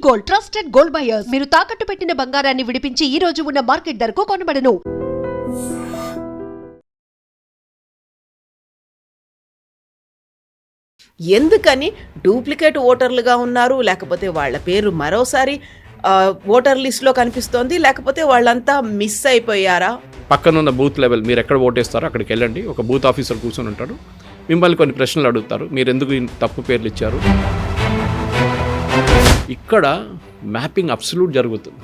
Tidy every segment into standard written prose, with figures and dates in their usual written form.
Gold, trusted gold buyers. మీరు తాకట్టు పెట్టిన బంగారాన్ని విడిపించి ఈ రోజు ఉన్న మార్కెట్ ధరకు కొనబడను. ఎందుకని డూప్లికేట్ ఓటర్లుగా ఉన్నారు, లేకపోతే వాళ్ళ పేరు మరోసారి ఓటర్ లిస్ట్లో కనిపిస్తోంది, లేకపోతే వాళ్ళంతా మిస్ అయిపోయారా? పక్కనున్న బూత్ లెవెల్ మీరు ఎక్కడ ఓటేస్తారో అక్కడికి వెళ్ళండి. ఒక బూత్ ఆఫీసర్ కూర్చొని ఉంటాడు. మిమ్మల్ని కొన్ని ప్రశ్నలు అడుగుతారు. మీరు ఎందుకు తప్పు పేర్లు ఇచ్చారు? ఇక్కడ మ్యాపింగ్ అబ్సల్యూట్ జరుగుతుంది.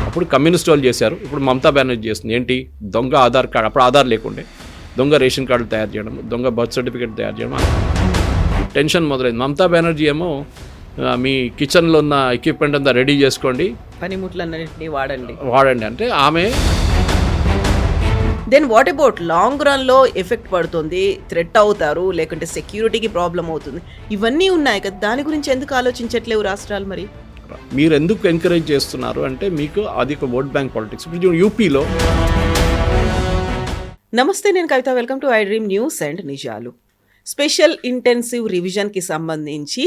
అప్పుడు కమ్యూనిస్ట్ వాళ్ళు చేశారు, ఇప్పుడు మమతా బెనర్జీ చేస్తుంది. ఏంటి? దొంగ ఆధార్ కార్డు, అప్పుడు ఆధార్ లేకుండే దొంగ రేషన్ కార్డులు తయారు చేయడం, దొంగ బర్త్ సర్టిఫికేట్ తయారు చేయడం, టెన్షన్ మొదలైంది. మమతా బెనర్జీ ఏమో మీ కిచెన్లో ఉన్న ఎక్విప్మెంట్ అంతా రెడీ చేసుకోండి, పనిముట్లన్నింటినీ వాడండి అంటే ఆమె. దెన్ వాట్ అబౌట్ లాంగ్ రన్లో ఎఫెక్ట్ పడుతుంది, థ్రెట్ అవుతారు, లేకుంటే సెక్యూరిటీకి ప్రాబ్లం అవుతుంది, ఇవన్నీ ఉన్నాయి కదా. దాని గురించి ఎందుకు ఆలోచించట్లేవు రాష్ట్రాలు? మరి మీరు ఎందుకు ఎంకరేజ్ చేస్తున్నారు అంటే మీకు అది ఒక ఓట్ బ్యాంక్ పాలిటిక్స్. ఇప్పుడు యూపీలో. నమస్తే, నేను Kavitha. Welcome to I dream news and నిజాలు. స్పెషల్ ఇంటెన్సివ్ రివిజన్కి సంబంధించి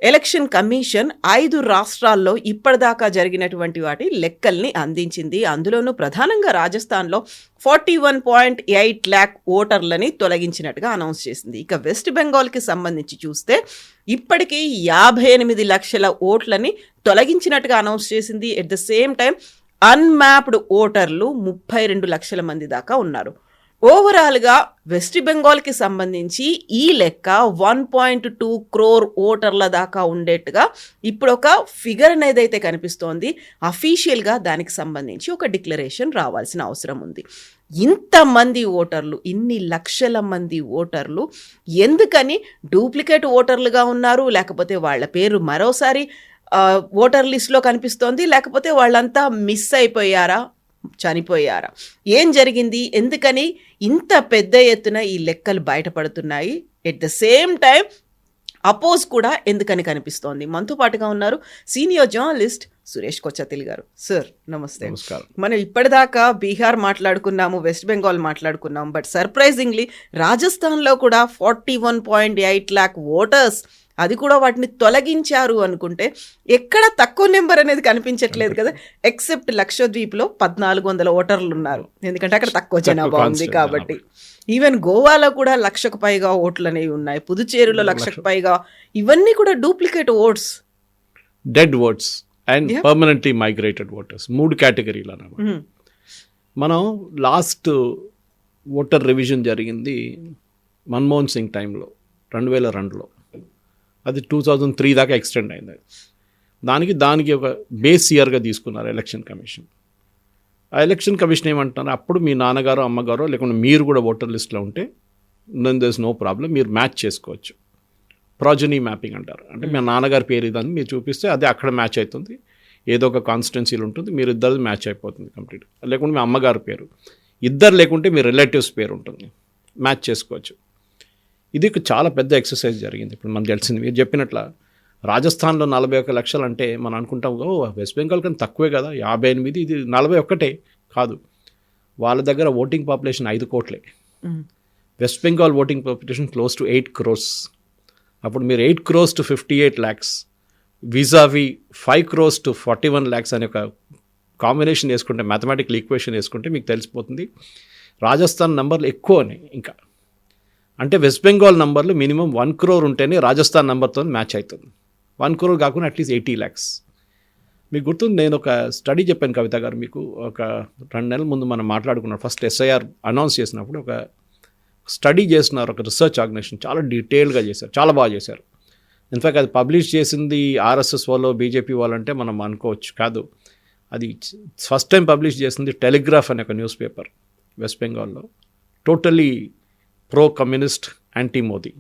ఎలక్షన్ కమిషన్ 5 రాష్ట్రాల్లో ఇప్పటిదాకా జరిగినటువంటి వాటి లెక్కల్ని అందించింది. అందులోనూ ప్రధానంగా రాజస్థాన్లో 41.8 lakh ఓటర్లని తొలగించినట్టుగా అనౌన్స్ చేసింది. ఇక వెస్ట్ బెంగాల్కి సంబంధించి చూస్తే ఇప్పటికీ 58 లక్షల ఓట్లని తొలగించినట్టుగా అనౌన్స్ చేసింది. At the same time unmapped ఓటర్లు 32 లక్షల మంది దాకా ఉన్నారు. ఓవరాల్గా వెస్ట్ బెంగాల్కి సంబంధించి ఈ లెక్క 1.2 crore ఓటర్ల దాకా ఉండేట్టుగా ఇప్పుడు ఒక ఫిగర్ అనేది అయితే కనిపిస్తోంది. అఫీషియల్గా దానికి సంబంధించి ఒక డిక్లరేషన్ రావాల్సిన అవసరం ఉంది. ఇంతమంది ఓటర్లు, ఇన్ని లక్షల మంది ఓటర్లు ఎందుకని డూప్లికేట్ ఓటర్లుగా ఉన్నారు, లేకపోతే వాళ్ళ పేరు మరోసారి ఓటర్ లిస్ట్లో కనిపిస్తోంది, లేకపోతే వాళ్ళంతా మిస్ అయిపోయారా, చనిపోయారా, ఏం జరిగింది, ఎందుకని ఇంత పెద్ద ఎత్తున ఈ లెక్కలు బయటపడుతున్నాయి? At the same time oppose కూడా ఎందుకని కనిపిస్తోంది? మనతో పాటుగా ఉన్నారు సీనియర్ జర్నలిస్ట్ సురేష్ కొచ్చతిల్ గారు. సార్ నమస్తే. మనం ఇప్పటిదాకా బీహార్ మాట్లాడుకున్నాము, వెస్ట్ బెంగాల్ మాట్లాడుకున్నాము, బట్ సర్ప్రైజింగ్లీ రాజస్థాన్లో కూడా 41.8 lakh ఓటర్స్, అది కూడా వాటిని తొలగించారు అనుకుంటే ఎక్కడ తక్కువ నెంబర్ అనేది కనిపించట్లేదు కదా. ఎక్సెప్ట్ లక్షద్వీప్లో 1400 ఓటర్లు ఉన్నారు, ఎందుకంటే అక్కడ తక్కువ జనాభా ఉంది కాబట్టి. ఈవెన్ గోవాలో కూడా 1,00,000కు పైగా ఓట్లు అనేవి ఉన్నాయి, పుదుచ్చేరిలో 1,00,000కు పైగా. ఇవన్నీ కూడా duplicate votes, dead votes and permanently migrated voters, 3 కేటగిరీలు అన్నమాట. మనం లాస్ట్ ఓటర్ రివిజన్ జరిగింది మన్మోహన్ సింగ్ టైంలో 2002లో. అది 2003 దాకా ఎక్స్టెండ్ అయింది. దానికి ఒక బేస్ ఇయర్గా తీసుకున్నారు ఎలక్షన్ కమిషన్. ఆ ఎలక్షన్ కమిషన్ ఏమంటున్నారు, అప్పుడు మీ నాన్నగారు అమ్మగారు లేకుంటే మీరు కూడా ఓటర్ లిస్ట్లో ఉంటే then there is no problem, మీరు మ్యాచ్ చేసుకోవచ్చు. ప్రాజనీ మ్యాపింగ్ అంటారు. అంటే మీ నాన్నగారి పేరు ఇదని మీరు చూపిస్తే అది అక్కడ మ్యాచ్ అవుతుంది, ఏదో ఒక కాన్స్టిట్యున్సీలు ఉంటుంది, మీరు ఇద్దరు మ్యాచ్ అయిపోతుంది కంప్లీట్. లేకుంటే మీ అమ్మగారి పేరు, ఇద్దరు లేకుంటే మీ రిలేటివ్స్ పేరు ఉంటుంది, మ్యాచ్ చేసుకోవచ్చు. ఇది చాలా పెద్ద ఎక్సర్సైజ్ జరిగింది. ఇప్పుడు మనకు తెలిసింది, మీరు చెప్పినట్ల రాజస్థాన్లో 41 లక్షలు అంటే మనం అనుకుంటాం వెస్ట్ బెంగాల్ కన్నా తక్కువే కదా, 58, ఇది 41 కాదు. వాళ్ళ దగ్గర ఓటింగ్ పాపులేషన్ 5 కోట్లే. West Bengal voting population close to 8 crores. అప్పుడు మీరు 8 crores to 58 lakhs విజావి 5 crores to 41 lakhs అనే ఒక కాంబినేషన్ వేసుకుంటే, మ్యాథమెటికల్ ఈక్వేషన్ వేసుకుంటే మీకు తెలిసిపోతుంది రాజస్థాన్ నంబర్లు ఎక్కువనే. ఇంకా అంటే వెస్ట్ బెంగాల్ నంబర్లు మినిమం 1 crore ఉంటేనే రాజస్థాన్ నెంబర్తో మ్యాచ్ అవుతుంది. 1 crore కాకుండా అట్లీస్ట్ 80 lakhs. మీకు గుర్తుంది, నేను ఒక స్టడీ చెప్పాను కవిత గారు మీకు, ఒక 2 నెలల ముందు మనం మాట్లాడుకున్నాం. ఫస్ట్ SIR అనౌన్స్ చేసినప్పుడు ఒక స్టడీ చేస్తున్నారు, ఒక రీసెర్చ్ ఆర్గనైజేషన్, చాలా డీటెయిల్గా చేశారు, చాలా బాగా చేశారు. ఇన్ఫ్యాక్ట్ అది పబ్లిష్ చేసింది RSS వాళ్ళు, బీజేపీ వాళ్ళు అంటే మనం అనుకోవచ్చు, కాదు. అది ఫస్ట్ టైం పబ్లిష్ చేసింది టెలిగ్రాఫ్ అనే ఒక న్యూస్ పేపర్ వెస్ట్ బెంగాల్లో, totally pro communist, anti Modi.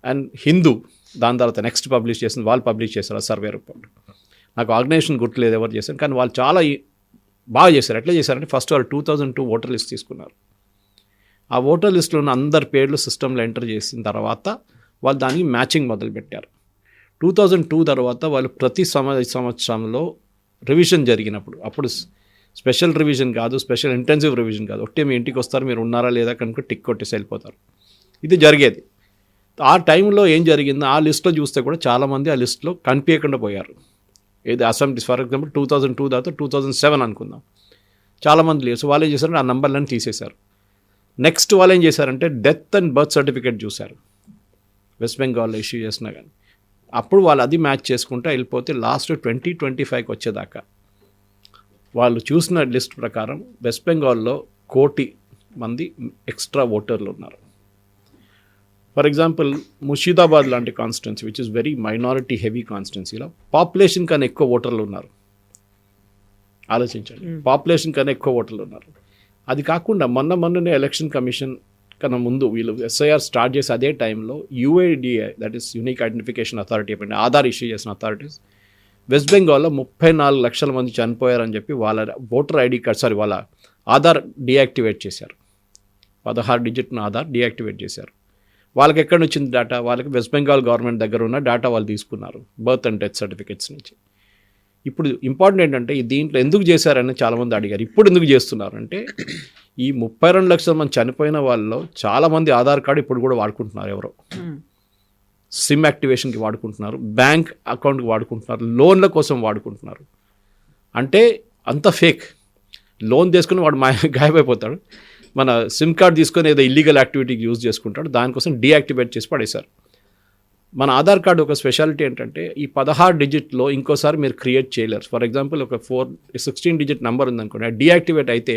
And Hindu దాని తర్వాత నెక్స్ట్ పబ్లిష్ చేసింది, వాళ్ళు పబ్లిష్ చేశారు ఆ సర్వే రిపోర్ట్. నాకు ఆర్గనైజేషన్ గుర్తులేదు ఎవరు చేశారు, కానీ వాళ్ళు చాలా బాగా చేశారు. ఎట్లా చేశారంటే ఫస్ట్ వాళ్ళు 2002 ఓటర్ లిస్ట్ తీసుకున్నారు. ఆ ఓటర్ లిస్టులో ఉన్న అందరి పేర్లు సిస్టంలో ఎంటర్ చేసిన తర్వాత వాళ్ళు దానికి మ్యాచింగ్ మొదలుపెట్టారు. 2002 తర్వాత వాళ్ళు ప్రతి సంవత్సరంలో రివిజన్ జరిగినప్పుడు, అప్పుడు స్పెషల్ రివిజన్ కాదు, స్పెషల్ ఇంటెన్సివ్ రివిజన్ కాదు, ఒట్టే మీ ఇంటికి వస్తారు, మీరు ఉన్నారా లేదా కనుక టిక్ కొట్టేసి వెళ్ళిపోతారు. ఇది జరిగేది. ఆ టైంలో ఏం జరిగిందో ఆ లిస్ట్లో చూస్తే కూడా చాలామంది ఆ లిస్ట్లో కనిపించకుండా పోయారు. ఏది అసెంబ్లీ ఫర్ ఎగ్జాంపుల్ 2002 తర్వాత 2007 అనుకుందాం, చాలామంది లేరు. సో వాళ్ళు ఏం చేశారంటే ఆ నంబర్లను తీసేశారు. నెక్స్ట్ వాళ్ళు ఏం చేశారంటే డెత్ అండ్ బర్త్ సర్టిఫికేట్ చూశారు వెస్ట్ బెంగాల్లో ఇష్యూ చేసినా కానీ. అప్పుడు వాళ్ళు అది మ్యాచ్ చేసుకుంటూ వెళ్ళిపోతే లాస్ట్ 2025కి వచ్చేదాకా వాళ్ళు చూసిన లిస్ట్ ప్రకారం వెస్ట్ బెంగాల్లో 1 కోటి మంది ఎక్స్ట్రా ఓటర్లు ఉన్నారు. ఫర్ ఎగ్జాంపుల్ ముషీదాబాద్ లాంటి constituency which is very minority heavy కాన్స్టిట్యున్సీలో పాపులేషన్ కన్నా ఎక్కువ ఓటర్లు ఉన్నారు. ఆలోచించండి, పాపులేషన్ కన్నా ఎక్కువ ఓటర్లు ఉన్నారు. అది కాకుండా మొన్ననే ఎలక్షన్ కమిషన్ కన్నా ముందు వీళ్ళు ఎస్ఐఆర్ స్టార్ట్ చేసి అదే టైంలో UIDA, that is unique identification authority, చెప్పండి ఆధార్ ఇష్యూ చేసిన అథారిటీస్ వెస్ట్ బెంగాల్లో 34 లక్షల మంది చనిపోయారని చెప్పి వాళ్ళ ఓటర్ ఐడి కార్డ్ వాళ్ళ ఆధార్ డీయాక్టివేట్ చేశారు. 16 డిజిట్ను ఆధార్ డీయాక్టివేట్ చేశారు. వాళ్ళకి ఎక్కడి నుంచి వచ్చింది డేటా? వాళ్ళకి వెస్ట్ బెంగాల్ గవర్నమెంట్ దగ్గర ఉన్న డేటా వాళ్ళు తీసుకున్నారు, బర్త్ అండ్ డెత్ సర్టిఫికేట్స్ నుంచి. ఇప్పుడు ఇంపార్టెంట్ ఏంటంటే దీంట్లో ఎందుకు చేశారని చాలామంది అడిగారు. ఇప్పుడు ఎందుకు చేస్తున్నారు అంటే ఈ 32 లక్షల మంది చనిపోయిన వాళ్ళలో చాలామంది ఆధార్ కార్డు ఇప్పుడు కూడా వాడుకుంటున్నారు. ఎవరో సిమ్ యాక్టివేషన్కి వాడుకుంటున్నారు, బ్యాంక్ అకౌంట్కి వాడుకుంటున్నారు, లోన్ల కోసం వాడుకుంటున్నారు. అంటే అంత ఫేక్. లోన్ తీసుకుని వాడు గాయమైపోతాడు, మన సిమ్ కార్డ్ తీసుకొని ఏదో ఇల్లీగల్ యాక్టివిటీకి యూజ్ చేసుకుంటాడు, దానికోసం డీయాక్టివేట్ చేసి పడేశారు. మన ఆధార్ కార్డు ఒక స్పెషాలిటీ ఏంటంటే ఈ 16 డిజిట్లో ఇంకోసారి మీరు క్రియేట్ చేయలేరు. ఫర్ ఎగ్జాంపుల్ ఒక 16 డిజిట్ నెంబర్ ఉందనుకోండి, డీయాక్టివేట్ అయితే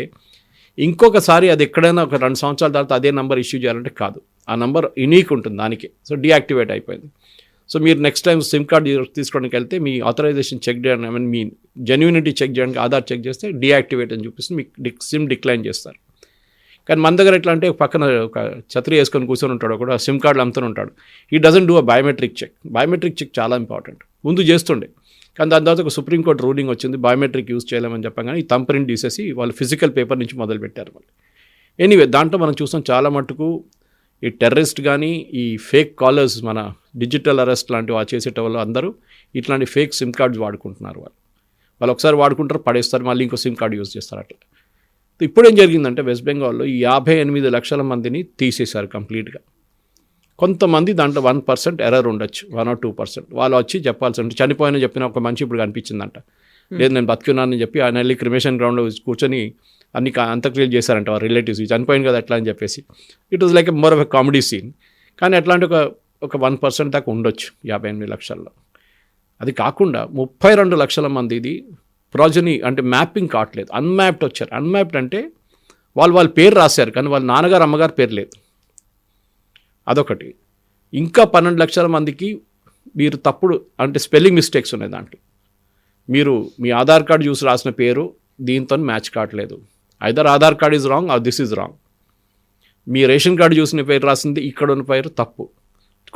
ఇంకొకసారి అది ఎక్కడైనా ఒక 2 సంవత్సరాల తర్వాత అదే నెంబర్ ఇష్యూ చేయాలంటే కాదు, ఆ నెంబర్ యూనిక్ ఉంటుంది దానికి. సో డీయాక్టివేట్ అయిపోయింది. సో మీరు నెక్స్ట్ టైం సిమ్ కార్డ్ తీసుకోవడానికి వెళ్తే మీ ఆథరైజేషన్ చెక్ చేయడానికి, మీ జెన్యూనిటీ చెక్ చేయడానికి ఆధార్ చెక్ చేస్తే డీయాక్టివేట్ అని చూపిస్తుంది, మీకు సిమ్ డిక్లైన్ చేస్తారు. కానీ మన దగ్గర ఎట్లా అంటే పక్కన ఒక ఛత్రి వేసుకొని కూర్చొని ఉంటాడు, కూడా సిమ్ కార్డులు అమ్ముతూనే ఉంటాడు. He doesn't do a biometric check. Biometric check చాలా ఇంపార్టెంట్. ముందు చేస్తుండే, కానీ దాని తర్వాత ఒక సుప్రీంకోర్టు రూలింగ్ వచ్చింది, బయోమెట్రిక్ యూజ్ చేయలేమని చెప్పగానే ఈ థంబ్ ప్రింట్ తీసేసి వాళ్ళు ఫిజికల్ పేపర్ నుంచి మొదలుపెట్టారు మళ్ళీ. ఎనీవే దాంట్లో మనం చూస్తాం చాలా మటుకు ఈ టెర్రరిస్ట్ కానీ ఈ ఫేక్ కాలర్స్, మన డిజిటల్ అరెస్ట్ లాంటివి చేసేట వాళ్ళు అందరూ ఇట్లాంటి ఫేక్ సిమ్ కార్డ్స్ వాడుకుంటున్నారు. వాళ్ళు ఒకసారి వాడుకుంటారు, పడేస్తారు, మళ్ళీ ఇంకో సిమ్ కార్డు యూజ్ చేస్తారు. అట్లా ఇప్పుడు ఏం జరిగిందంటే వెస్ట్ బెంగాల్లో ఈ 58 లక్షల మందిని తీసేశారు కంప్లీట్గా. కొంతమంది దాంట్లో 1% ఎర్రర్ ఉండొచ్చు, 1 or 2%. వాళ్ళు వచ్చి చెప్పాల్సి ఉంటుంది, చనిపోయిన చెప్పిన ఒక మనిషి ఇప్పుడు కనిపించిందంట, లేదు నేను బతికున్నానని చెప్పి ఆయన వెళ్ళి క్రిమేషన్ గ్రౌండ్లో కూర్చొని అన్ని అంత్యక్రియలు చేశారంట వారి రిలేటివ్స్, చనిపోయింది కదా ఎట్లా అని చెప్పేసి. It was like more of a comedy scene. కానీ అట్లాంటి ఒక 1% దాకా ఉండొచ్చు 58 లక్షల్లో. అది కాకుండా 32 లక్షల మంది ఇది ప్రాజనీ అంటే మ్యాపింగ్ కావట్లేదు, అన్మ్యాప్డ్ వచ్చారు. అన్మ్యాప్డ్ అంటే వాళ్ళ పేరు రాశారు కానీ వాళ్ళ నాన్నగారు అమ్మగారు పేరు లేదు, అదొకటి. ఇంకా 12 లక్షల మందికి మీరు తప్పుడు అంటే స్పెల్లింగ్ మిస్టేక్స్ ఉన్నాయి దాంట్లో. మీరు మీ ఆధార్ కార్డు చూసి రాసిన పేరు దీంతో మ్యాచ్ కావట్లేదు. Either Aadhaar card is wrong or this is wrong. మీ రేషన్ కార్డు చూసిన పేరు రాసింది ఇక్కడ ఉన్న పేరు తప్పు.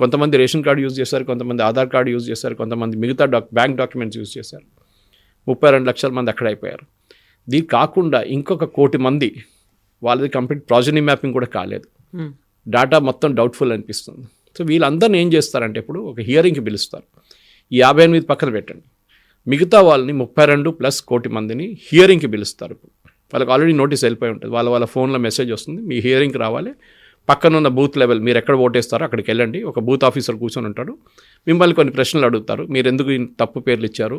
కొంతమంది రేషన్ కార్డు యూజ్ చేశారు, కొంతమంది ఆధార్ కార్డు యూజ్ చేశారు, కొంతమంది మిగతా బ్యాంక్ డాక్యుమెంట్స్ యూజ్ చేశారు. 32 లక్షల మంది అక్కడ అయిపోయారు. దీనికి కాకుండా ఇంకొక 1 కోటి మంది వాళ్ళది కంప్లీట్ ప్రాజనీ మ్యాపింగ్ కూడా కాలేదు, డేటా మొత్తం డౌట్ఫుల్ అనిపిస్తుంది. సో వీళ్ళందరినీ ఏం చేస్తారంటే ఇప్పుడు ఒక హియరింగ్కి పిలుస్తారు. ఈ 58 పక్కన పెట్టండి, మిగతా వాళ్ళని 32 + 1 కోటి మందిని హియరింగ్కి పిలుస్తారు. ఇప్పుడు వాళ్ళకి ఆల్రెడీ నోటీస్ వెళ్ళిపోయి ఉంటుంది, వాళ్ళ ఫోన్లో మెసేజ్ వస్తుంది, మీ హియరింగ్కి రావాలి, పక్కనున్న బూత్ లెవెల్ మీరు ఎక్కడ ఓటేస్తారో అక్కడికి వెళ్ళండి, ఒక బూత్ ఆఫీసర్ కూర్చొని ఉంటాడు, మిమ్మల్ని కొన్ని ప్రశ్నలు అడుగుతారు. మీరు ఎందుకు తప్పు పేర్లు ఇచ్చారు,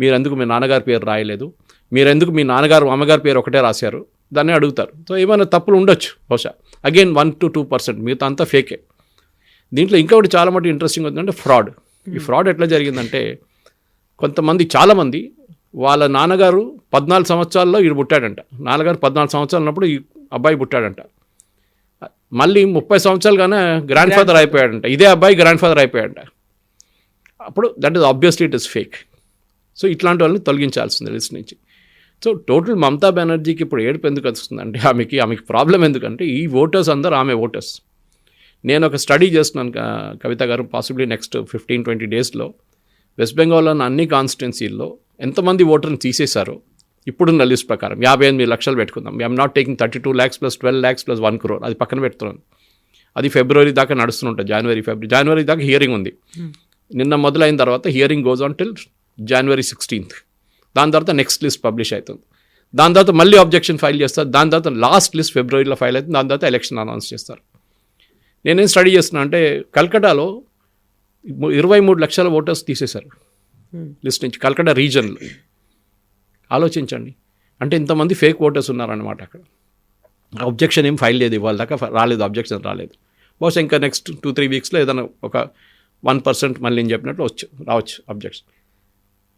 మీరెందుకు మీ నాన్నగారి పేరు రాయలేదు, మీరెందుకు మీ నాన్నగారు అమ్మగారి పేరు ఒకటే రాశారు, దాన్ని అడుగుతారు. సో ఏమైనా తప్పులు ఉండొచ్చు బహుశా, అగైన్ 1 to 2%, మిగతా అంతా ఫేకే. దీంట్లో ఇంకొకటి చాలా మటు ఇంట్రెస్టింగ్ అవుతుందంటే ఫ్రాడ్. ఈ ఫ్రాడ్ ఎట్లా జరిగిందంటే కొంతమంది చాలామంది వాళ్ళ నాన్నగారు 14 సంవత్సరాల్లో ఈడు పుట్టాడంట, నాన్నగారు 14 సంవత్సరాలు ఉన్నప్పుడు ఈ అబ్బాయి పుట్టాడంట, మళ్ళీ 30 సంవత్సరాలుగానే గ్రాండ్ ఫాదర్ అయిపోయాడంట, ఇదే అబ్బాయి గ్రాండ్ ఫాదర్ అయిపోయాడంట. అప్పుడు that is obviously it is fake. So ఇట్లాంటి వాళ్ళని తొలగించాల్సింది లిస్ట్ నుంచి. సో టోటల్ మమతా బెనర్జీకి ఇప్పుడు ఏడుపు ఎందుకు వస్తుందంటే ఆమెకి ప్రాబ్లం ఎందుకంటే ఈ ఓటర్స్ అందరూ ఆమె ఓటర్స్. నేను ఒక స్టడీ చేస్తున్నాను కవిత గారు, పాసిబ్లీ నెక్స్ట్ 15-20 డేస్లో వెస్ట్ బెంగాల్లో అన్ని కాన్స్టిట్యున్సీల్లో ఎంతమంది ఓటర్ని తీసేశారో ఇప్పుడున్న లిస్ట్ ప్రకారం 58 లక్షలు పెట్టుకుందాం. I'm not taking 32 lakhs + 12 lakhs + 1 crore, అది పక్కన పెడుతున్నాను. అది ఫిబ్రవరి దాకా నడుస్తుంటుంది, జనవరి దాకా హియరింగ్ ఉంది. నిన్న మొదలైన తర్వాత hearing goes on till January 16th. దాని తర్వాత నెక్స్ట్ లిస్ట్ పబ్లిష్ అవుతుంది, దాని తర్వాత మళ్ళీ అబ్జెక్షన్ ఫైల్ చేస్తారు, దాని తర్వాత లాస్ట్ లిస్ట్ ఫిబ్రవరిలో ఫైల్ అవుతుంది, దాని తర్వాత ఎలక్షన్ అనౌన్స్ చేస్తారు. నేనేం స్టడీ చేస్తున్నా అంటే కల్కటాలో 23 లక్షల ఓటర్స్ తీసేశారు లిస్ట్ నుంచి కల్కటా రీజన్లో. ఆలోచించండి, అంటే ఇంతమంది ఫేక్ ఓటర్స్ ఉన్నారన్నమాట అక్కడ. అబ్జెక్షన్ ఏం ఫైల్ లేదు, ఇవాళ దాకా రాలేదు, అబ్జెక్షన్ రాలేదు. బహుశా ఇంకా నెక్స్ట్ 2-3 వీక్స్లో ఏదైనా ఒక 1% మళ్ళీ నేను చెప్పినట్లు రావచ్చు అబ్జెక్షన్.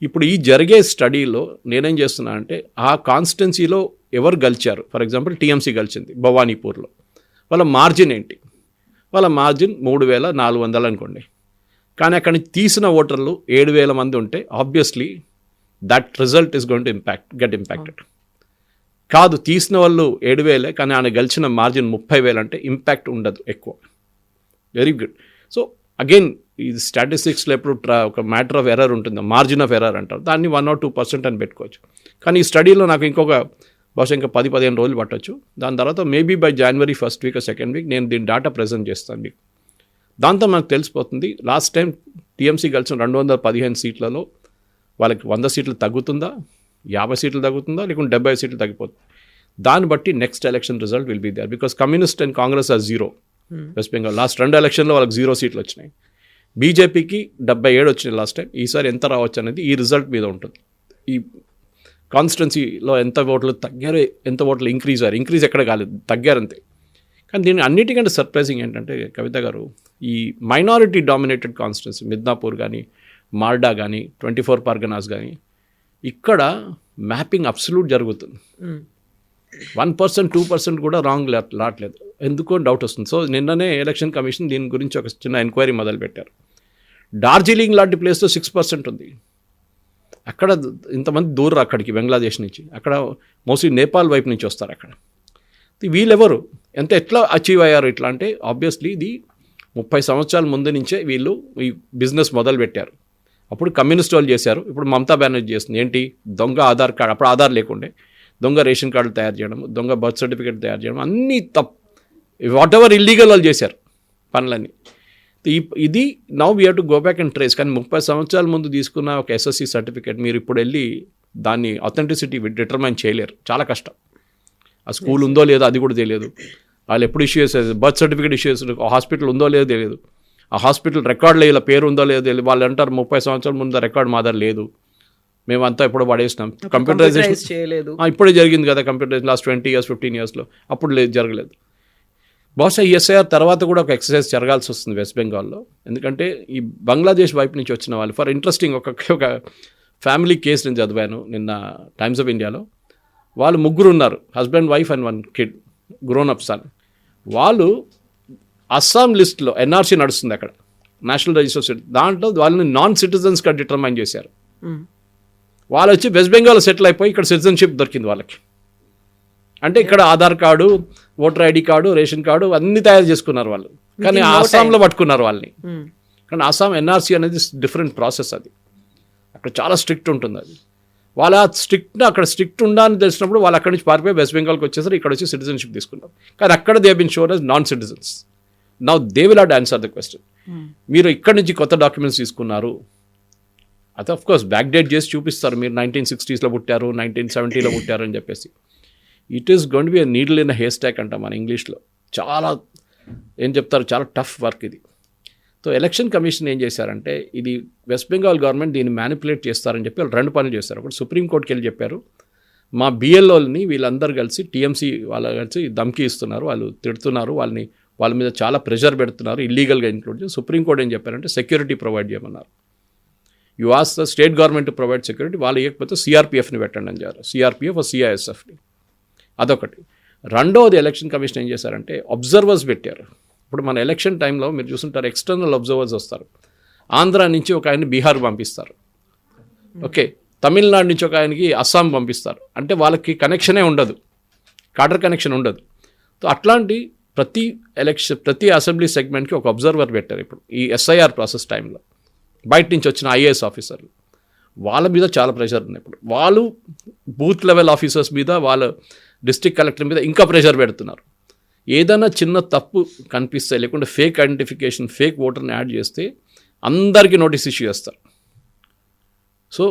ఇప్పుడు ఈ జరిగే స్టడీలో నేనేం చేస్తున్నా అంటే ఆ కాన్స్టిట్యున్సీలో ఎవరు గెలిచారు, ఫర్ ఎగ్జాంపుల్ టీఎంసీ గెలిచింది భవానీపూర్లో, వాళ్ళ మార్జిన్ ఏంటి, వాళ్ళ మార్జిన్ 3,400 అనుకోండి. కానీ అక్కడి నుంచి తీసిన ఓటర్లు 7,000 మంది ఉంటే obviously that result is going to get impacted. కాదు, తీసిన వాళ్ళు 7,000 కానీ ఆయన గెలిచిన మార్జిన్ 30,000 అంటే ఇంపాక్ట్ ఉండదు ఎక్కువ. Very good. సో అగైన్ ఈ స్టాటిస్టిక్స్లో ఎప్పుడు ఒక మ్యాటర్ ఆఫ్ ఎర్రర్ ఉంటుంది, మార్జిన్ ఆఫ్ ఎర్రర్ అంటారు, దాన్ని 1 or 2% అని పెట్టుకోవచ్చు. కానీ ఈ స్టడీలో నాకు ఇంకొక బహుశా ఇంకా 10-15 రోజులు పట్టవచ్చు. దాని తర్వాత maybe by January 1st week or 2nd week నేను దీని డేటా ప్రజెంట్ చేస్తాను మీకు. దాంతో మనకు తెలిసిపోతుంది లాస్ట్ టైం టీఎంసీ గెలిచిన 215 సీట్లలో వాళ్ళకి 100 సీట్లు తగ్గుతుందా, 50 సీట్లు తగ్గుతుందా, లేకుంటే 70 సీట్లు తగ్గిపోతుంది. దాన్ని బట్టి next election result will be there. Because communist and Congress are 0 West Bengal. Last 2 ఎలక్షన్లో వాళ్ళకి 0 సీట్లు వచ్చినాయి. బీజేపీకి 77 వచ్చినాయి లాస్ట్ టైం. ఈసారి ఎంత రావచ్చు అనేది ఈ రిజల్ట్ మీద ఉంటుంది. ఈ కాన్స్టిట్యున్సీలో ఎంత ఓట్లు తగ్గారు, ఎంత ఓట్లు ఇంక్రీజ్ ఎక్కడ కాలేదు, తగ్గారంతే. కానీ దీని అన్నిటికంటే సర్ప్రైజింగ్ ఏంటంటే కవిత గారు, ఈ మైనారిటీ డామినేటెడ్ కాన్స్టిట్యున్సీ మిద్నాపూర్ కానీ, మార్డా కానీ, 24 పర్గనాస్ కానీ, ఇక్కడ మ్యాపింగ్ అబ్సల్యూట్ జరుగుతుంది. 1%, 2% కూడా రాంగ్ రావట్లేదు. ఎందుకో డౌట్ వస్తుంది. సో నిన్ననే ఎలక్షన్ కమిషన్ దీని గురించి ఒక చిన్న ఎంక్వైరీ మొదలుపెట్టారు. డార్జిలింగ్ లాంటి ప్లేస్లో 6% ఉంది. అక్కడ ఇంతమంది దూరం అక్కడికి బంగ్లాదేశ్ నుంచి, అక్కడ మోస్ట్లీ నేపాల్ వైపు నుంచి వస్తారు. అక్కడ వీళ్ళెవరు ఎట్లా అచీవ్ అయ్యారు ఇట్లా అంటే ఆబ్వియస్లీ ఇది 30 సంవత్సరాల ముందు నుంచే వీళ్ళు ఈ బిజినెస్ మొదలు పెట్టారు. అప్పుడు కమ్యూనిస్ట్ వాళ్ళు చేశారు, ఇప్పుడు మమతా బెనర్జీ చేస్తుంది. ఏంటి, దొంగ ఆధార్ కార్డు, అప్పుడు ఆధార్ లేకుండే, దొంగ రేషన్ కార్డులు తయారు చేయడం, దొంగ బర్త్ సర్టిఫికేట్ తయారు చేయడం, అన్నీ వాట్ ఎవర్ ఇల్లీగల్ వాళ్ళు చేశారు పనులన్నీ. ఇది now we have to go back and trace. కానీ 30 సంవత్సరాల ముందు తీసుకున్న ఒక ఎస్ఎస్సి సర్టిఫికేట్ మీరు ఇప్పుడు వెళ్ళి దాన్ని అథెంటిసిటీ డిటర్మైన్ చేయలేరు, చాలా కష్టం. ఆ స్కూల్ ఉందో లేదో అది కూడా తెలియదు, వాళ్ళు ఎప్పుడు ఇష్యూ చేసేది, బర్త్ సర్టిఫికేట్ ఇష్యూ చేస్తారు, ఆ హాస్పిటల్ ఉందో లేదో తెలియదు, ఆ హాస్పిటల్ రికార్డులో ఇలా పేరు ఉందో లేదో తెలియదు. వాళ్ళు అంటారు 30 సంవత్సరాల ముందు రికార్డు మా దగ్గర లేదు, మేమంతా ఎప్పుడో పడేసినాం, కంప్యూటరైజేషన్ ఇప్పుడే జరిగింది కదా, కంప్యూటరైజేషన్ లాస్ట్ 20 years 15 yearsలో, అప్పుడు జరగలేదు. బహుశా ఈఎస్ఐఆర్ తర్వాత కూడా ఒక ఎక్సర్సైజ్ జరగాల్సి వస్తుంది వెస్ట్ బెంగాల్లో. ఎందుకంటే ఈ బంగ్లాదేశ్ వైపు నుంచి వచ్చిన వాళ్ళు ఫర్ ఇంట్రెస్టింగ్ ఒక ఫ్యామిలీ కేసు నేను చదివాను నిన్న టైమ్స్ ఆఫ్ ఇండియాలో. వాళ్ళు 3 ఉన్నారు, husband, wife and 1 kid, grown up son. వాళ్ళు అస్సాం లిస్ట్లో ఎన్ఆర్సీ నడుస్తుంది అక్కడ, నేషనల్ రిజిస్టర్, దాంట్లో వాళ్ళని నాన్ సిటిజన్స్గా డిటర్మైన్ చేశారు. వాళ్ళు వచ్చి వెస్ట్ బెంగాల్ సెటిల్ అయిపోయి ఇక్కడ సిటిజన్షిప్ దొరికింది వాళ్ళకి. అంటే ఇక్కడ Aadhaar card, voter ID card, ration card అన్నీ తయారు చేసుకున్నారు వాళ్ళు. కానీ ఆసాంలో పట్టుకున్నారు వాళ్ళని. కానీ ఆసాం ఎన్ఆర్సీ అనేది డిఫరెంట్ ప్రాసెస్, అది అక్కడ చాలా స్ట్రిక్ట్ ఉంటుంది. అది వాళ్ళ అక్కడ స్ట్రిక్ట్ ఉండాలని తెలిసినప్పుడు వాళ్ళు అక్కడి నుంచి పారిపోయి వెస్ట్ బెంగాల్కి వచ్చేసరికి ఇక్కడ వచ్చి సిటిజన్షిప్ తీసుకున్నారు. కానీ అక్కడ they been shown as non citizens. Now they will have to answer the question. మీరు ఇక్కడి నుంచి కొత్త డాక్యుమెంట్స్ తీసుకున్నారు, అది ఆఫ్ కోర్స్ బ్యాక్ డేట్ చేసి చూపిస్తారు, మీరు 1960sలో పుట్టారు, 1970లో పుట్టారు అని చెప్పేసి. It is going to be a needle in a hair stock అంటాం మన ఇంగ్లీష్లో. చాలా ఏం చెప్తారు, చాలా టఫ్ వర్క్ ఇది. సో ఎలక్షన్ కమిషన్ ఏం చేశారంటే ఇది వెస్ట్ బెంగాల్ గవర్నమెంట్ దీన్ని మ్యానిపులేట్ చేస్తారని చెప్పి వాళ్ళు 2 పనులు చేస్తారు. ఒకటి సుప్రీంకోర్టుకి వెళ్ళి చెప్పారు, మా బిఎల్ఓల్ని వీళ్ళందరూ కలిసి టీఎంసీ వాళ్ళు కలిసి ధమ్కీ ఇస్తున్నారు, వాళ్ళు తిడుతున్నారు, వాళ్ళ మీద చాలా ప్రెషర్ పెడుతున్నారు, ఇల్లీగల్గా ఇంక్లూడ్ చేసి. సుప్రీంకోర్టు ఏం చెప్పారంటే సెక్యూరిటీ ప్రొవైడ్ చేయమన్నారు. You ask the state government to provide security, వాళ్ళు ఇవ్వకపోతే సిఆర్పిఎఫ్ని పెట్టండి అని చెప్పారు, సిఆర్పిఎఫ్ సిఐఎస్ఎఫ్ని. అదొకటి. రెండవది ఎలక్షన్ కమిషన్ ఏం చేశారంటే అబ్జర్వర్స్ పెట్టారు. ఇప్పుడు మన ఎలక్షన్ టైంలో మీరు చూస్తుంటారు ఎక్స్టర్నల్ అబ్జర్వర్స్ వస్తారు. ఆంధ్ర నుంచి ఒక ఆయన్ని బీహార్ పంపిస్తారు, ఓకే, తమిళనాడు నుంచి ఒక ఆయనకి అస్సాం పంపిస్తారు. అంటే వాళ్ళకి కనెక్షనే ఉండదు, కాడర్ కనెక్షన్ ఉండదు. సో అట్లాంటి ప్రతి అసెంబ్లీ సెగ్మెంట్కి ఒక అబ్జర్వర్ పెట్టారు. ఇప్పుడు ఈ ఎస్ఐఆర్ ప్రాసెస్ టైంలో బయట నుంచి వచ్చిన ఐఏఎస్ ఆఫీసర్లు, వాళ్ళ మీద చాలా ప్రెషర్ ఉంది. ఇప్పుడు వాళ్ళు బూత్ లెవెల్ ఆఫీసర్స్ మీద, వాళ్ళ డిస్ట్రిక్ట్ కలెక్టర్ మీద ఇంకా ప్రెషర్ పెడుతున్నారు. ఏదైనా చిన్న తప్పు కనిపిస్తే, లేకుంటే ఫేక్ ఐడెంటిఫికేషన్, ఫేక్ ఓటర్ని యాడ్ చేస్తే అందరికీ నోటీస్ ఇష్యూ చేస్తారు. So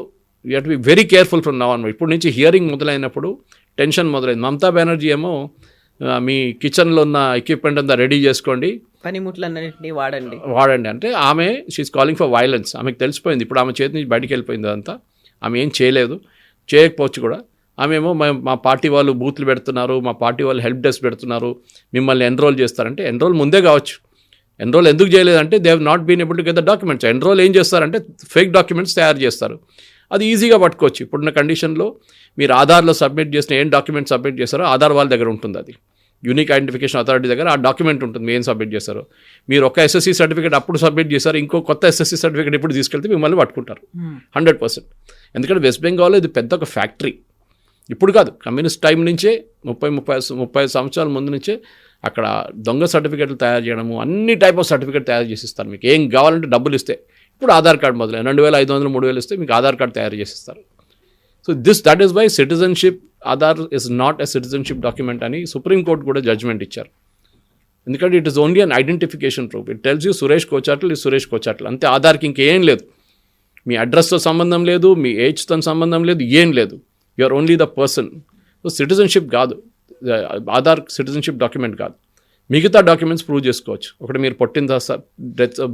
you have to be very careful from now on. ఇప్పుడు నుంచి హియరింగ్ మొదలైనప్పుడు టెన్షన్ మొదలైంది. మమతా బెనర్జీ ఏమో మీ కిచెన్లో ఉన్న ఎక్విప్మెంట్ అంతా రెడీ చేసుకోండి, పనిముట్లన్నింటినీ వాడండి. అంటే ఆమె షీఈస్ కాలింగ్ ఫర్ వైలెన్స్. ఆమెకు తెలిసిపోయింది ఇప్పుడు, ఆమె చేతి నుంచి బయటికి వెళ్ళిపోయింది అదంతా. ఆమె ఏం చేయలేదు, చేయకపోవచ్చు కూడా. ఆమె ఏమో మా పార్టీ వాళ్ళు బూత్లు పెడుతున్నారు, మా పార్టీ వాళ్ళు హెల్ప్ డెస్క్ పెడుతున్నారు, మిమ్మల్ని ఎన్రోల్ చేస్తారంటే ఎన్రోల్ ముందే కావచ్చు. ఎన్రోల్ ఎందుకు చేయలేదంటే they have not been able to get the documents. Enrol ఏం చేస్తారంటే ఫేక్ డాక్యుమెంట్స్ తయారు చేస్తారు, అది ఈజీగా పట్టుకోవచ్చు. ఇప్పుడున్న కండిషన్లో మీరు ఆధార్లో సబ్మిట్ చేసిన ఏం డాక్యుమెంట్ సబ్మిట్ చేస్తారో ఆధార్ వాళ్ళ దగ్గర ఉంటుంది, అది యూనిక్ ఐడెంటిఫికేషన్ అథారిటీ దగ్గర ఆ డాక్యుమెంట్ ఉంటుంది ఏం సబ్మిట్ చేస్తారో. మీరు ఒక ఎస్ఎస్సీ సర్టిఫికేట్ అప్పుడు సబ్మిట్ చేశారు, ఇంకో కొత్త ఎస్ఎస్సీ సర్టిఫికేట్ ఇప్పుడు తీసుకెళ్తే మిమ్మల్ని పట్టుకుంటారు 100%. ఎందుకంటే వెస్ట్ బెంగాల్లో ఇది పెద్ద ఒక ఫ్యాక్టరీ. ఇప్పుడు కాదు, కమ్యూనిస్ట్ టైం నుంచే 30 సంవత్సరాల ముందు నుంచే అక్కడ దొంగ సర్టిఫికేట్లు తయారు చేయడము, అన్ని టైప్ ఆఫ్ సర్టిఫికేట్ తయారు చేసిస్తారు. మీకు ఏం కావాలంటే డబ్బులు ఇస్తే, ఇప్పుడు ఆధార్ కార్డు మొదలైన 2500 3000 ఇస్తే మీకు ఆధార్ కార్డు తయారు చేసిస్తారు. So that is why citizenship Aadhaar is not a citizenship document అని సుప్రీంకోర్టు కూడా జడ్జ్మెంట్ ఇచ్చారు. ఎందుకంటే it is only an identification proof. It tells you Suresh Kochatla ఈ సురేష్ కోచాట్ల అంతే. ఆధార్కి ఇంకేం లేదు, మీ అడ్రస్తో సంబంధం లేదు, మీ ఏజ్తో సంబంధం లేదు, ఏం లేదు. You are only the person. So citizenship కాదు, ఆధార్ సిటిజన్షిప్ డాక్యుమెంట్ కాదు. మిగతా డాక్యుమెంట్స్ ప్రూవ్ చేసుకోవచ్చు. ఒకటి మీరు పుట్టిన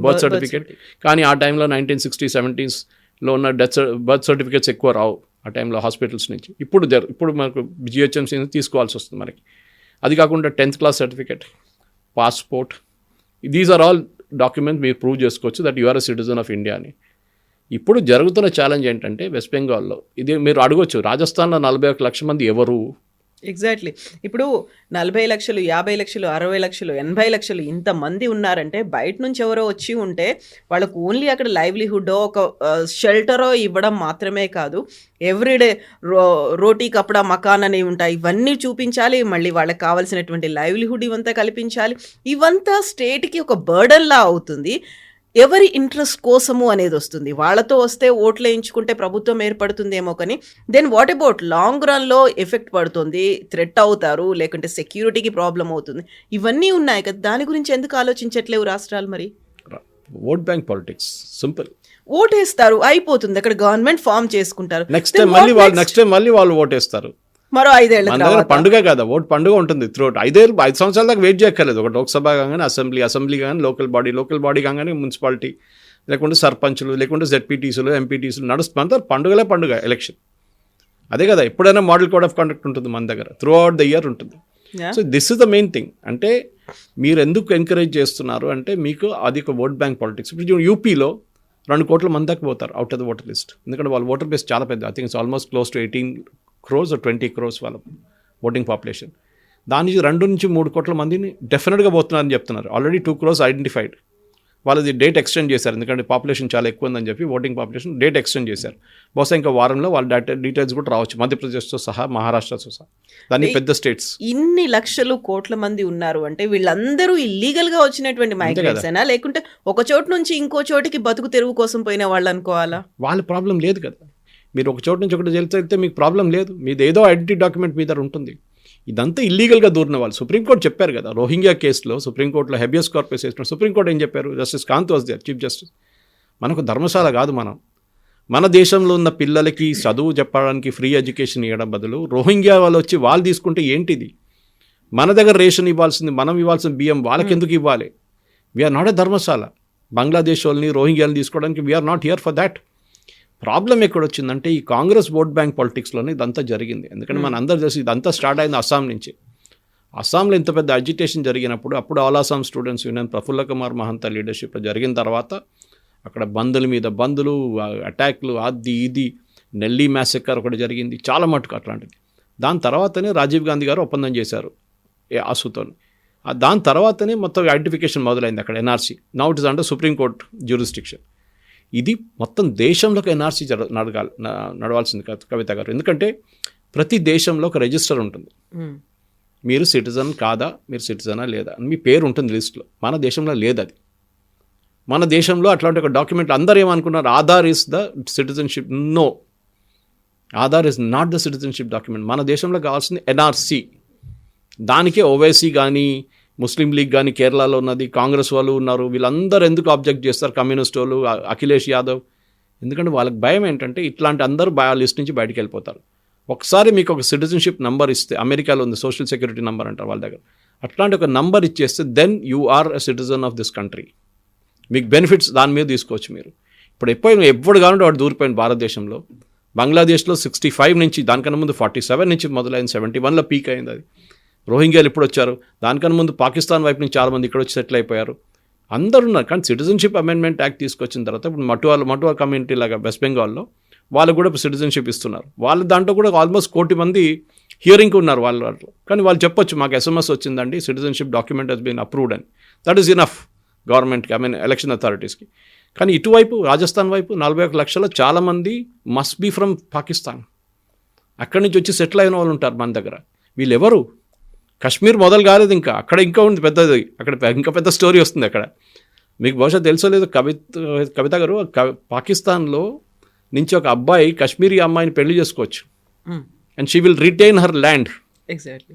బర్త్ సర్టిఫికేట్, కానీ ఆ టైంలో 1960s 70sలో ఉన్న బర్త్ సర్టిఫికేట్స్ ఎక్కువ రావు ఆ టైంలో హాస్పిటల్స్ నుంచి. ఇప్పుడు మనకు జిహెచ్ఎంసీ తీసుకోవాల్సి వస్తుంది మనకి. అది కాకుండా 10th class certificate, passport, these are all documents మీరు ప్రూవ్ చేసుకోవచ్చు that you are a citizen of India అని. ఇప్పుడు జరుగుతున్న ఛాలెంజ్ ఏంటంటే వెస్ట్ బెంగాల్లో ఇది మీరు అడగొచ్చు, రాజస్థాన్లో 41 లక్షల మంది ఎవరు? ఎగ్జాక్ట్లీ. ఇప్పుడు 40 లక్షలు, 50 లక్షలు, 60 లక్షలు, 80 లక్షలు ఇంతమంది ఉన్నారంటే బయట నుంచి ఎవరో వచ్చి ఉంటే వాళ్ళకు ఓన్లీ అక్కడ లైవ్లీహుడ్ ఒక షెల్టరో ఇవ్వడం మాత్రమే కాదు, ఎవ్రీడే రోటీ కపడా మకాన్ అనేవి ఉంటాయి, ఇవన్నీ చూపించాలి. మళ్ళీ వాళ్ళకి కావాల్సినటువంటి లైవ్లీహుడ్ ఇవంతా కల్పించాలి. ఇవంతా స్టేట్కి ఒక బర్డన్లా అవుతుంది. ఎవరి ఇంట్రెస్ట్ కోసము అనేది వస్తుంది. వాళ్ళతో వస్తే ఓట్లు వేయించుకుంటే ప్రభుత్వం ఏర్పడుతుందేమో, కానీ దెన్ వాట్ అబౌట్ లాంగ్ రన్లో ఎఫెక్ట్ పడుతుంది, థ్రెట్ అవుతారు, లేకుంటే సెక్యూరిటీకి ప్రాబ్లం అవుతుంది. ఇవన్నీ ఉన్నాయి కదా, దాని గురించి ఎందుకు ఆలోచించట్లేవు రాష్ట్రాలు? మరి ఓట్ బ్యాంక్ పాలిటిక్స్ సింపుల్. ఓటేస్తారు, అయిపోతుంది, అక్కడ గవర్నమెంట్ ఫామ్ చేసుకుంటారు, నెక్స్ట్ టైం మళ్ళీ వాళ్ళు ఓటేస్తారు. మరో 5 ఏళ్ళ పండుగ కదా, ఓట్ పండుగ ఉంటుంది త్రూఅవుట్. 5 సంవత్సరాల దాకా వెయిట్ చేయక్కర్లేదు. ఒక లోక్సభ కాగానే అసెంబ్లీ కాగానే లోకల్ బాడీ కాగానే మున్సిపాలిటీ, లేకుంటే సర్పంచులు, లేకుంటే జెడ్పీటీసీలు, ఎంపీటీసీలు నడుస్తుంది. పండుగ ఎలక్షన్. అదే కదా, ఎప్పుడైనా మోడల్ కోడ్ ఆఫ్ కండక్ట్ ఉంటుంది మన దగ్గర, త్రూఅవుట్ ద ఇయర్ ఉంటుంది. So this is the main thing. అంటే మీరు ఎందుకు ఎంకరేజ్ చేస్తున్నారు అంటే మీకు అది ఒక ఓట్ బ్యాంక్ పాలిటిక్స్. ఇప్పుడు యూపీలో 2 కోట్ల మంది దాకా పోతారు out of the voter list. ఎందుకంటే వాళ్ళ ఓటర్ బేస్ చాలా పెద్ద. I think it's almost close to 18 crores or 20 crores వాళ్ళ ఓటింగ్ పాపులేషన్. దాని నుంచి 2 నుంచి 3 కోట్ల మందిని డెఫినెట్గా పోతున్నారని చెప్తున్నారు. Already 2 crores identified. వాళ్ళది డేట్ ఎక్స్టెండ్ చేశారు, ఎందుకంటే పాపులేషన్ చాలా ఎక్కువ ఉందని చెప్పి ఓటింగ్ పాపులేషన్ డేట్ ఎక్స్టెండ్ చేశారు. బహుశా ఇంకా వారంలో వాళ్ళ డీటెయిల్స్ కూడా రావచ్చు, మధ్యప్రదేశ్తో సహా, మహారాష్ట్రతో సహా, దాన్ని పెద్ద స్టేట్స్. ఇన్ని లక్షలు కోట్ల మంది ఉన్నారు అంటే వీళ్ళందరూ ఇల్లీగల్గా వచ్చినటువంటి మైగ్రెంట్స్ అయినా, లేకుంటే ఒక చోటు నుంచి ఇంకో చోటికి బతుకు తెరువు కోసం పోయిన వాళ్ళు అనుకోవాలా? వాళ్ళ ప్రాబ్లం లేదు కదా. మీరు ఒక చోటు నుంచి ఒకటి వెళ్తే మీకు ప్రాబ్లం లేదు, మీది ఏదో ఐడెంటిటీ డాక్యుమెంట్ మీ దగ్గర ఉంటుంది. ఇదంతా ఇల్లీగల్గా దూరిన వాళ్ళు. సుప్రీంకోర్టు చెప్పారు కదా, రోహింగ్యా కేసులో సుప్రీంకోర్టులో హెబియస్ కార్పస్ వేసిన సుప్రీంకోర్టు ఏం చెప్పారు? Justice Kant was there, chief justice. మనకు ధర్మశాల కాదు, మన దేశంలో ఉన్న పిల్లలకి చదువు చెప్పడానికి ఫ్రీ ఎడ్యుకేషన్ ఇవ్వడం బదులు రోహింగ్యా వాళ్ళు వచ్చి వాళ్ళు తీసుకుంటే ఏంటిది? మన దగ్గర రేషన్ ఇవ్వాల్సింది, మనం ఇవ్వాల్సిన బియ్యం వాళ్ళకి ఎందుకు ఇవ్వాలి? We're not a dharamshala. Bangladesh వాళ్ళని, రోహింగ్యాలను తీసుకోవడానికి we're not here for that. Problem ఎక్కడొచ్చిందంటే ఈ కాంగ్రెస్ ఓట్ బ్యాంక్ పాలిటిక్స్లోనే ఇదంతా జరిగింది. ఎందుకంటే మన అందరూ తెలిసి ఇదంతా స్టార్ట్ అయింది అస్సాం నుంచి. అస్సాంలో ఇంత పెద్ద అజిటేషన్ జరిగినప్పుడు, అప్పుడు all Assam students union Prafulla Kumar Mahanta లీడర్షిప్లో జరిగిన తర్వాత అక్కడ బందుల మీద బందులు, అటాక్లు, అది ఇది, నెల్లీ మ్యాసెక్కర్ ఒకటి జరిగింది, చాలా మటుకు అట్లాంటిది. దాని తర్వాతనే రాజీవ్ గాంధీ గారు ఒప్పందం చేశారు ఆసుతో. దాని తర్వాతనే మొత్తం ఐడెంటిఫికేషన్ మొదలైంది అక్కడ, NRC. Now it is under supreme court jurisdiction. ఇది మొత్తం దేశంలోకి ఎన్ఆర్సీ నడవాల్సింది కవిత గారు. ఎందుకంటే ప్రతి దేశంలో ఒక రిజిస్టర్ ఉంటుంది. మీరు సిటిజన్ కాదా, మీరు సిటిజనా లేదా అని మీ పేరు ఉంటుంది లిస్ట్లో. మన దేశంలో లేదు అది. మన దేశంలో అట్లాంటి ఒక డాక్యుమెంట్ అందరూ ఏమనుకున్నారు, Aadhaar is the citizenship. No, Aadhaar is not the citizenship document. మన దేశంలో కావాల్సింది ఎన్ఆర్సీ. దానికే ఓవైసీ కానీ, ముస్లిం లీగ్ కానీ కేరళలో ఉన్నది, కాంగ్రెస్ వాళ్ళు ఉన్నారు, వీళ్ళందరూ ఎందుకు ఆబ్జెక్ట్ చేస్తారు? కమ్యూనిస్ట్ వాళ్ళు, అఖిలేష్ యాదవ్. ఎందుకంటే వాళ్ళకి భయం ఏంటంటే ఇట్లాంటి అందరూ లిస్ట్ నుంచి బయటికి వెళ్ళిపోతారు. ఒకసారి మీకు ఒక సిటిజన్షిప్ నెంబర్ ఇస్తే, అమెరికాలో ఉంది సోషల్ సెక్యూరిటీ నెంబర్ అంటారు వాళ్ళ దగ్గర, అట్లాంటి ఒక నంబర్ ఇచ్చేస్తే then you are a citizen of this country. మీకు బెనిఫిట్స్ దాని మీద తీసుకోవచ్చు మీరు. ఇప్పుడు ఎప్పుడు కావాలంటే వాడు దూరిపోయింది భారతదేశంలో. బంగ్లాదేశ్లో 65 నుంచి, దానికన్నా ముందు 47 నుంచి మొదలైంది, 71లో పీక్ అయింది అది. రోహింగ్యాలు ఇప్పుడు వచ్చారు, దానికన్నా ముందు పాకిస్తాన్ వైపు నుంచి చాలామంది ఇక్కడ వచ్చి సెటిల్ అయిపోయారు. అందరూ ఉన్నారు. కానీ సిటిజన్షిప్ అమెండ్మెంట్ యాక్ట్ తీసుకొచ్చిన తర్వాత ఇప్పుడు మటువా కమ్యూనిటీ లాగా వెస్ట్ బెంగాల్లో వాళ్ళు కూడా సిటిజన్షిప్ ఇస్తున్నారు. వాళ్ళ దాంట్లో కూడా ఆల్మోస్ట్ 1 కోటి మంది హియరింగ్కి ఉన్నారు వాళ్ళు. కానీ వాళ్ళు చెప్పొచ్చు మాకు SMS వచ్చిందండి, citizenship document has been approved అని. దట్ ఈస్ ఇనఫ్ గవర్నమెంట్కి, ఎలక్షన్ అథారిటీస్కి. కానీ ఇటువైపు రాజస్థాన్ వైపు 41 లక్షల చాలామంది మస్ట్ బీ ఫ్రమ్ పాకిస్తాన్. అక్కడి నుంచి వచ్చి సెటిల్ అయిన వాళ్ళు ఉంటారు మన దగ్గర. వీళ్ళు ఎవరు? కాశ్మీర్ మొదలు కాలేదు ఇంకా, అక్కడ ఇంకా ఉంది పెద్దది, అక్కడ ఇంకా పెద్ద స్టోరీ వస్తుంది అక్కడ. మీకు బహుశా తెలుసో లేదు, కవిత గారు, పాకిస్తాన్లో నుంచి ఒక అబ్బాయి కాశ్మీరీ అమ్మాయిని పెళ్లి చేసుకోవచ్చు and she will retain her land. Exactly.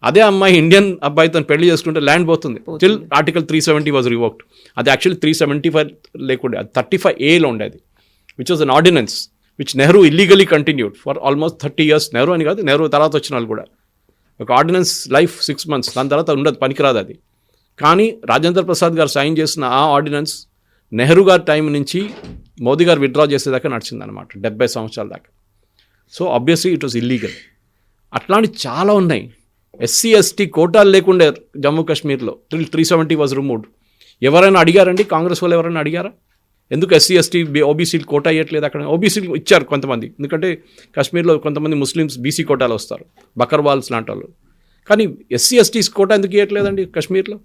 అదే అమ్మాయి ఇండియన్ అబ్బాయితో పెళ్లి చేసుకుంటే ల్యాండ్ పోతుంది. Still article 370 was revoked. అది యాక్చువల్లీ 375 లేకుండే, అది 35A ఉండేది, which was an ordinance which Nehru illegally continued for almost 30 years. Nehru అని కాదు, నెహ్రూ తర్వాత వచ్చిన వాళ్ళు కూడా. ఒక ఆర్డినెన్స్ లైఫ్ 6 months, దాని తర్వాత ఉండదు, పనికిరాదు అది. కానీ రాజేంద్ర ప్రసాద్ గారు సైన్ చేసిన ఆ ఆర్డినెన్స్ నెహ్రూ గారి టైం నుంచి మోదీ గారు విత్డ్రా చేసేదాకా నడిచిందనమాట, 70 సంవత్సరాల దాకా. So obviously it was illegal. అట్లాంటి చాలా ఉన్నాయి. SC ST కోటాలు లేకుండే జమ్మూ కాశ్మీర్లో, 370 వాజ్ రిమూవ్డ్. ఎవరైనా అడిగారండి? కాంగ్రెస్ వాళ్ళు ఎవరైనా అడిగారా ఎందుకు SC ST OBC కోటా ఇవ్వట్లేదు? అక్కడ OBC ఇచ్చారు కొంతమంది, ఎందుకంటే కాశ్మీర్లో కొంతమంది ముస్లిమ్స్ BC కోటాలు వస్తారు, బకర్వాల్స్ లాంటి వాళ్ళు. కానీ SC STs కోటా ఎందుకు ఇవ్వట్లేదండి కాశ్మీర్లో?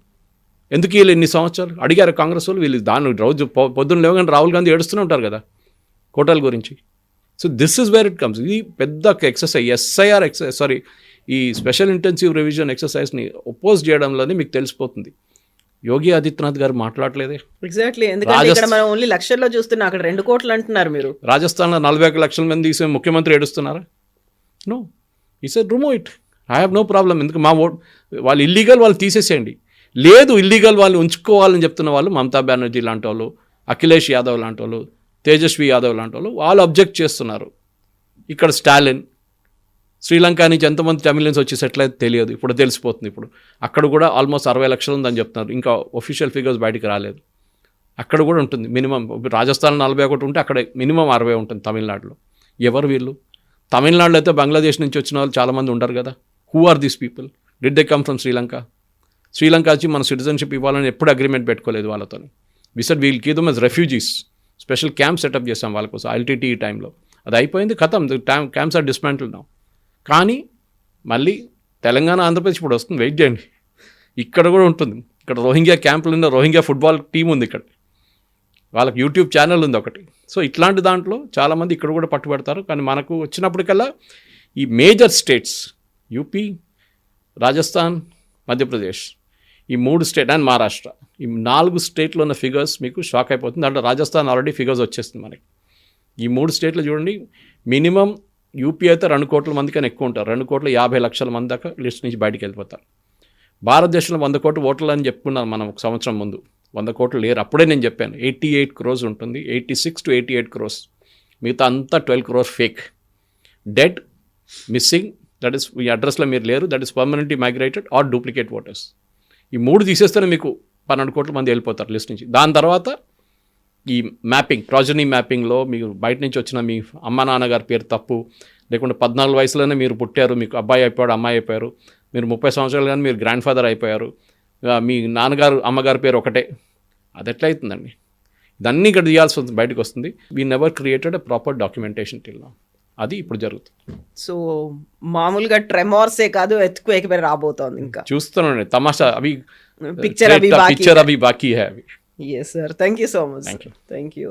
ఎందుకు ఇవ్వలేదు ఇన్ని సంవత్సరాలు? అడిగారు కాంగ్రెస్ వాళ్ళు? వీళ్ళు దాని రోజు పొద్దున్న లేవగానే రాహుల్ గాంధీ ఏడుస్తూనే ఉంటారు కదా కోటాల గురించి. So this is where it comes. ఇది పెద్ద ఎక్సర్సైజ్, SIR ఎక్సర్సైజ్, ఈ స్పెషల్ ఇంటెన్సివ్ రివిజన్ ఎక్సర్సైజ్ని ఒపోజ్ చేయడంలోనే మీకు తెలిసిపోతుంది. యోగి ఆదిత్యనాథ్ గారు మాట్లాడలేదే. ఎగ్జాక్ట్లీ. ఎందుకంటే ఇక్కడ మనం ఓన్లీ లక్షల్లో చూస్తున్నాం, అక్కడ 2 కోట్లు అంటున్నారు మీరు. రాజస్థాన్లో 41 లక్షల మంది తీసే ముఖ్యమంత్రి ఏడుస్తున్నారా? నో, ఈ sir remove it, I have no problem. ఎందుకు మా ఓట్ వాళ్ళు ఇల్లీగల్, వాళ్ళు తీసేసేయండి. లేదు ఇల్లీగల్ వాళ్ళు ఉంచుకోవాలని చెప్తున్న వాళ్ళు మమతా బెనర్జీ లాంటి వాళ్ళు, అఖిలేష్ యాదవ్ లాంటి వాళ్ళు, తేజస్వి యాదవ్ లాంటి వాళ్ళు అబ్జెక్ట్ చేస్తున్నారు. ఇక్కడ స్టాలిన్, శ్రీలంక నుంచి ఎంతమంది తమిళన్స్ వచ్చి సెటిల్ అయితే తెలియదు, ఇప్పుడు తెలిసిపోతుంది. ఇప్పుడు అక్కడ కూడా ఆల్మోస్ట్ 60 లక్షలు ఉందని చెప్తున్నారు, ఇంకా ఒఫీషియల్ ఫిగర్స్ బయటికి రాలేదు. అక్కడ కూడా ఉంటుంది మినిమం. రాజస్థాన్ 41 ఉంటే అక్కడ మినిమం 60 ఉంటుంది తమిళనాడులో. ఎవరు వీళ్ళు? తమిళనాడులో అయితే బంగ్లాదేశ్ నుంచి వచ్చిన వాళ్ళు చాలామంది ఉంటారు కదా. Who are these people? Did they come from Sri Lanka? Sri Lanka వచ్చి మన సిటిజన్షిప్ ఇవ్వాలని ఎప్పుడు అగ్రిమెంట్ పెట్టుకోలేదు వాళ్ళతో. We said we'll keep them as refugees. Special camp setup చేసాం వాళ్ళ కోసం LTTE టైంలో. అది అయిపోయింది, ఖతం. Camps are dismantle now. కానీ మళ్ళీ తెలంగాణ, ఆంధ్రప్రదేశ్ ఇప్పుడు వస్తుంది, వెయిట్ చేయండి. ఇక్కడ కూడా ఉంటుంది. ఇక్కడ రోహింగ్యా క్యాంపులు ఉన్న రోహింగ్యా ఫుట్బాల్ టీం ఉంది ఇక్కడ, వాళ్ళకి యూట్యూబ్ ఛానల్ ఉంది ఒకటి. సో ఇట్లాంటి దాంట్లో చాలామంది ఇక్కడ కూడా పట్టుబడతారు. కానీ మనకు వచ్చినప్పటికల్లా ఈ major states UP, Rajasthan, Madhya Pradesh, ఈ 3 స్టేట్ అండ్ మహారాష్ట్ర, ఈ 4 స్టేట్లో ఉన్న ఫిగర్స్ మీకు షాక్ అయిపోతుంది. దాంట్లో రాజస్థాన్ ఆల్రెడీ ఫిగర్స్ వచ్చేస్తుంది మనకి. ఈ 3 స్టేట్లు చూడండి, మినిమం యూపీ అయితే 2 కోట్ల మంది కన్నా ఎక్కువ ఉంటారు. 2,50,00,000 మంది దాకా లిస్ట్ నుంచి బయటికి వెళ్ళిపోతారు. భారతదేశంలో 100 కోట్ల ఓటర్లు అని చెప్పుకున్నాను మనం ఒక సంవత్సరం ముందు. 100 కోట్లు లేరు, అప్పుడే నేను చెప్పాను 88 crores ఉంటుంది, 86 to 88 crores. మిగతా అంతా 12 crores fake, dead, missing, that is ఈ అడ్రస్లో మీరు లేరు, that is permanently migrated or duplicate voters. ఈ 3 తీసేస్తేనే మీకు 12 కోట్ల మంది వెళ్ళిపోతారు లిస్ట్ నుంచి. దాని తర్వాత ఈ మ్యాపింగ్, ప్రాజనీ మ్యాపింగ్లో మీరు బయట నుంచి వచ్చిన మీ అమ్మ నాన్నగారి పేరు తప్పు, లేకుంటే 14 వయసులోనే మీరు పుట్టారు, మీకు అబ్బాయి అయిపోయాడు, అమ్మాయి అయిపోయారు, మీరు 30 సంవత్సరాలు కానీ మీరు గ్రాండ్ ఫాదర్ అయిపోయారు, మీ నాన్నగారు అమ్మగారి పేరు ఒకటే, అది ఎట్లా అవుతుందండి? ఇదన్నీ ఇక్కడ తీయాల్సి వస్తుంది, బయటకు వస్తుంది. We never created a proper documentation till now. అది ఇప్పుడు జరుగుతుంది. సో మామూలుగా ట్రెమార్సే కాదు, ఎత్తుకు రాబోతోంది. ఇంకా చూస్తున్నాండి తమాషా, అవి పిక్చర్ అవి బాకీ హై అవి. Yes, sir. Thank you so much. Thank you. Thank you.